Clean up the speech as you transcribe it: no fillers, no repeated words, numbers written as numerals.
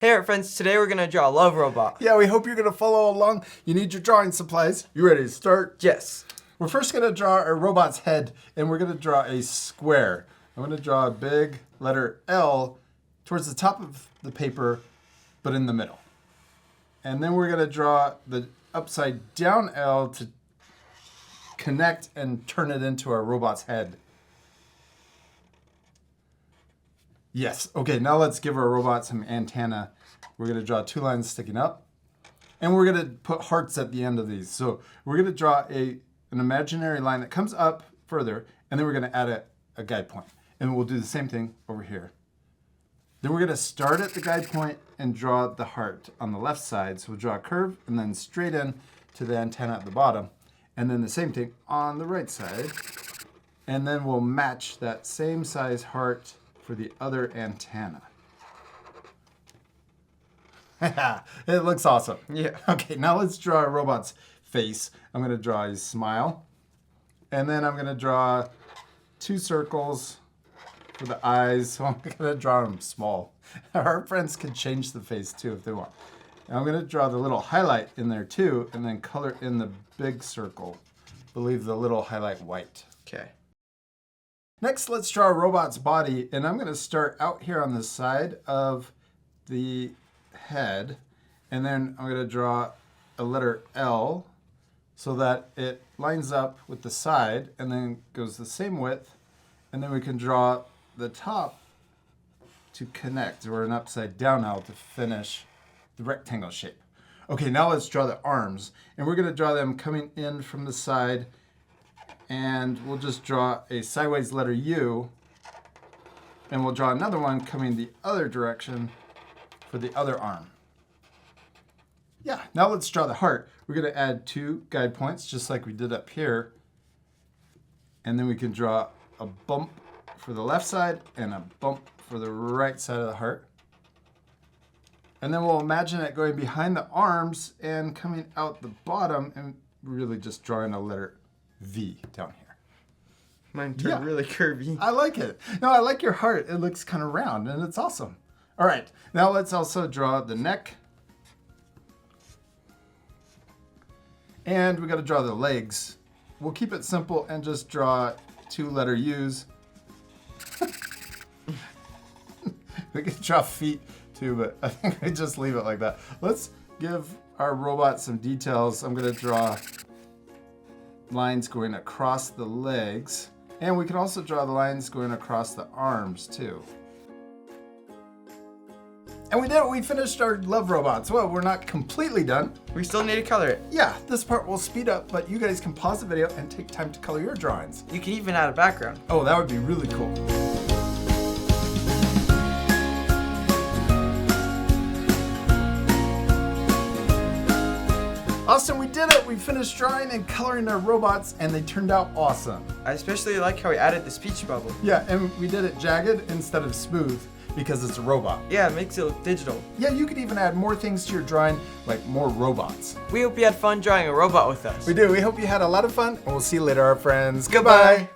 Hey our friends, today we're gonna draw a love robot. Yeah, we hope you're gonna follow along. You need your drawing supplies. You ready to start? Yes. We're first gonna draw our robot's head, and we're gonna draw a square. I'm gonna draw a big letter L towards the top of the paper, but in the middle. And then we're gonna draw the upside down L to connect and turn it into our robot's head. Yes, okay, now let's give our robot some antenna. We're gonna draw two lines sticking up, and we're gonna put hearts at the end of these. So we're gonna draw an imaginary line that comes up further, and then we're gonna add a guide point. And we'll do the same thing over here. Then we're gonna start at the guide point and draw the heart on the left side. So we'll draw a curve and then straight in to the antenna at the bottom. And then the same thing on the right side. And then we'll match that same size heart for the other antenna. It looks awesome. Yeah. Okay, now let's draw a robot's face. I'm gonna draw his smile. And then I'm gonna draw two circles for the eyes. So I'm gonna draw them small. Our friends can change the face too if they want. And I'm gonna draw the little highlight in there too, and then color in the big circle. Leave the little highlight white. Okay. Next, let's draw a robot's body, and I'm gonna start out here on the side of the head, and then I'm gonna draw a letter L so that it lines up with the side and then goes the same width, and then we can draw the top to connect, or an upside down L to finish the rectangle shape. Okay, now let's draw the arms, and we're gonna draw them coming in from the side, and we'll just draw a sideways letter U, and we'll draw another one coming the other direction for the other arm. Yeah, now let's draw the heart. We're gonna add two guide points, just like we did up here, and then we can draw a bump for the left side and a bump for the right side of the heart. And then we'll imagine it going behind the arms and coming out the bottom, and really just drawing a letter V down here. Mine turned really curvy. I like it. No, I like your heart. It looks kind of round, and it's awesome. All right, now let's also draw the neck. And we got to draw the legs. We'll keep it simple and just draw two letter U's. We can draw feet too, but I think I just leave it like that. Let's give our robot some details. I'm going to draw lines going across the legs, and we can also draw the lines going across the arms too. And we did it. We finished our love robots. Well, we're not completely done. We still need to color it. Yeah, this part will speed up, but you guys can pause the video and take time to color your drawings. You can even add a background. Oh, that would be really cool. Austin, we did it! We finished drawing and coloring our robots, and they turned out awesome. I especially like how we added the speech bubble. Yeah, and we did it jagged instead of smooth because it's a robot. Yeah, it makes it look digital. Yeah, you could even add more things to your drawing, like more robots. We hope you had fun drawing a robot with us. We do. We hope you had a lot of fun, and we'll see you later, our friends. Goodbye!